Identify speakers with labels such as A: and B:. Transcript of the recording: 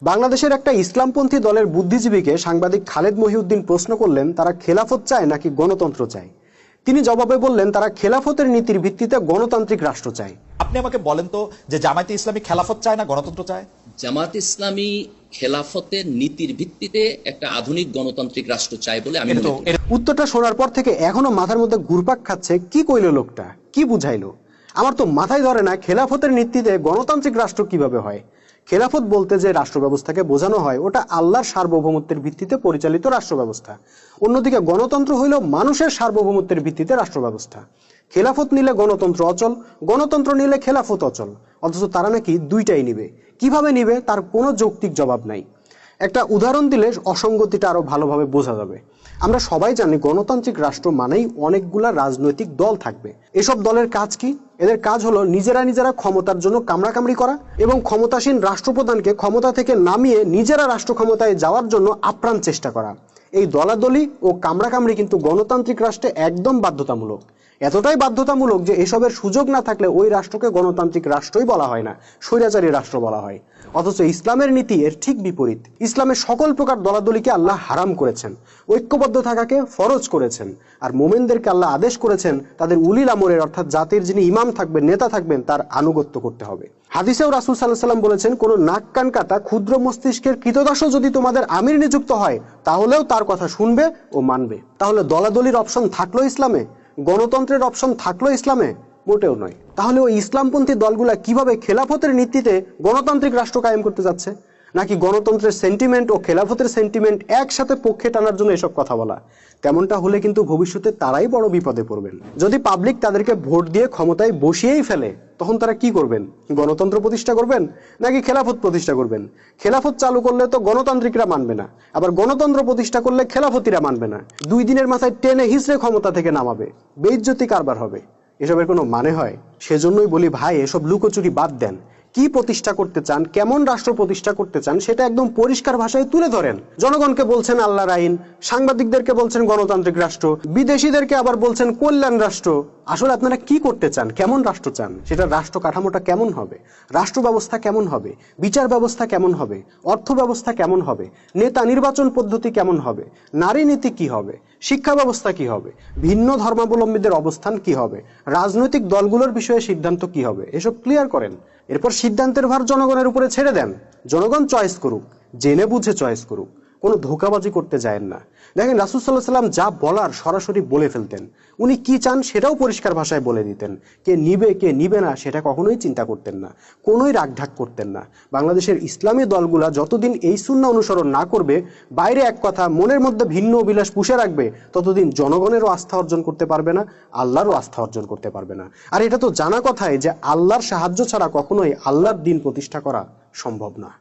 A: বাংলাদেশের একটা ইসলামপন্থী দলের বুদ্ধিজীবীকে সাংবাদিক খালেদ মহিউদ্দিন প্রশ্ন করলেন তারা খেলাফত চায় নাকি গণতন্ত্র চায়। তিনি জবাবে বললেন তারা খেলাফতের নীতির ভিত্তিতে গণতান্ত্রিক রাষ্ট্র চায়।
B: আপনি আমাকে বলেন তো যে জামায়াতে ইসলামী খেলাফত চায় না গণতন্ত্র চায়?
C: জামায়াত ইসলামী খেলাফতের নীতির ভিত্তিতে একটা আধুনিক গণতান্ত্রিক রাষ্ট্র চায় বলে আমি মনে করি।
A: উত্তরটা শোনার পর থেকে এখনো মাথার মধ্যে ঘুরপাক খাচ্ছে, কি কইল লোকটা, কি বুঝাইলো। আমার তো মাথায় ধরে না খেলাফতের নীতিতে গণতান্ত্রিক রাষ্ট্র কিভাবে হয়। খেলাফত বলতে যে রাষ্ট্র ব্যবস্থাকে বোঝানো হয় ওটা আল্লাহর সার্বভৌমত্বের ভিত্তিতে পরিচালিত রাষ্ট্র ব্যবস্থা। অন্যদিকে গণতন্ত্র হইল মানুষের সার্বভৌমত্বের ভিত্তিতে রাষ্ট্র ব্যবস্থা। খেলাফত নিলে গণতন্ত্র অচল, গণতন্ত্র নিলে খেলাফত অচল, অথচ তারা নাকি দুইটাই নিবে। কিভাবে নিবে তার কোনো যৌক্তিক জবাব নাই। একটা উদাহরণ দিলে অসঙ্গতিটা আরো ভালোভাবে বোঝা যাবে। আমরা সবাই জানি গণতান্ত্রিক রাষ্ট্র মানেই অনেকগুলা রাজনৈতিক দল থাকবে। এসব দলের কাজ কি? এদের কাজ হলো নিজেরা ক্ষমতার জন্য কামড়াকামড়ি করা এবং ক্ষমতাসীন রাষ্ট্রপ্রধানকে ক্ষমতা থেকে নামিয়ে নিজেরা রাষ্ট্র ক্ষমতায় যাওয়ার জন্য আপ্রাণ চেষ্টা করা। এই দলাদলি ও কামড়াকামড়ি কিন্তু গণতান্ত্রিক রাষ্ট্রে একদম বাধ্যতামূলক। এতটাই বাধ্যতামূলক যে এসবের সুযোগ না থাকলে ওই রাষ্ট্রকে গণতান্ত্রিক রাষ্ট্রই বলা হয় না, স্বৈরাচারী রাষ্ট্র বলা হয়। অথচ ইসলামের নীতি এর ঠিক বিপরীত। ইসলামের সকল প্রকার দলাদলিকে আল্লাহ হারাম করেছেন, ঐক্যবদ্ধ থাকাকে ফরজ করেছেন, আর মোমেনদেরকে আল্লাহ আদেশ করেছেন তাদের উলিল আমরের অর্থাৎ জাতির যিনি ইমাম থাকবেন, নেতা থাকবেন, তার আনুগত্য করতে হবে। হাদিসেও রাসূল সাল্লাল্লাহু আলাইহি ওয়াসাল্লাম বলেছেন, কোন নাক কান কাটা ক্ষুদ্র মস্তিষ্কের কৃতদাসও যদি তোমাদের আমির নিযুক্ত হয় তাহলেও তার কথা শুনবে ও মানবে। তাহলে দলাদলির অপশন থাকলো ইসলামে? গণতন্ত্রের অপশন থাকলো ইসলামে? মোটেও নয়। তাহলে ওই ইসলামপন্থী দলগুলা কিভাবে খেলাফতের নীতিতে গণতান্ত্রিক রাষ্ট্র কায়েম করতে যাচ্ছে? নাকি গণতন্ত্রের সেন্টিমেন্ট ও খেলাফতের সেন্টিমেন্ট একসাথে পক্ষে টানার জন্য এসব কথা বলা? তেমনটা হলে কিন্তু ভবিষ্যতে তারাই বড় বিপদে পড়বেন। যদি পাবলিক তাদেরকে ভোট দিয়ে ক্ষমতায় বসিয়েই ফেলে তখন তারা কি করবেন? গণতন্ত্র প্রতিষ্ঠা করবেন নাকি খেলাফত প্রতিষ্ঠা করবেন? খেলাফত চালু করলে তো গণতান্ত্রিকরা মানবে না, আবার গণতন্ত্র প্রতিষ্ঠা করলে খেলাফতিরা মানবে না। 2 দিনের মাথায় টেনে হিসড়ে ক্ষমতা থেকে নামাবে, বেইজ্জতি কারবার হবে। এসবের কোনো মানে হয়? সেজন্যই বলি ভাই, এসব লুকোচুরি বাদ দেন। কি প্রতিষ্ঠা করতে চান, কেমন রাষ্ট্র প্রতিষ্ঠা করতে চান সেটা একদম পরিষ্কার ভাষায় তুলে ধরেন। জনগণকে বলছেন আল্লাহর আইন, সাংবাদিকদেরকে বলছেন গণতান্ত্রিক রাষ্ট্র, বিদেশিদেরকে আবার বলছেন কল্যাণ রাষ্ট্র। আসলে আপনারা কি করতে চান, কেমন রাষ্ট্র চান, সেটা রাষ্ট্র কাঠামোটা কেমন হবে, রাষ্ট্র ব্যবস্থা কেমন হবে, বিচার ব্যবস্থা কেমন হবে, অর্থ ব্যবস্থা কেমন হবে, নেতা নির্বাচন পদ্ধতি কেমন হবে, নারী নীতি কি হবে, শিক্ষা ব্যবস্থা কি হবে, ভিন্ন ধর্মাবলম্বীদের অবস্থান কি হবে, রাজনৈতিক দলগুলোর বিষয়ে সিদ্ধান্ত কি হবে, এসব ক্লিয়ার করেন। এরপর সিদ্ধান্তের ভার জনগণের উপরে ছেড়ে দেন। জনগণ চয়েস করুক, জেনে বুঝে চয়েস করুক, কোনো ধোঁকাবাজি করতে যায়েন না। দেখেন রাসূল সাল্লাল্লাহু আলাইহি ওয়াসাল্লাম যা বলার সরাসরি বলে ফেলতেন। উনি কি চান সেটাও পরিষ্কার ভাষায় বলে দিতেন। কে নিবে কে নিবে না সেটা কখনোই চিন্তা করতেন না, কোনোই রাগঢাক করতেন না। বাংলাদেশের ইসলামী দলগুলা যতদিন এই সুন্নাহ অনুসরণ না করবে, বাইরে এক কথা মনের মধ্যে ভিন্ন অভিলাষ পুষে রাখবে, ততদিন জনগণেরও আস্থা অর্জন করতে পারবে না, আল্লাহরও আস্থা অর্জন করতে পারবে না। আর এটা তো জানা কথাই যে আল্লাহর সাহায্য ছাড়া কখনোই আল্লাহর দ্বীন প্রতিষ্ঠা করা সম্ভব না।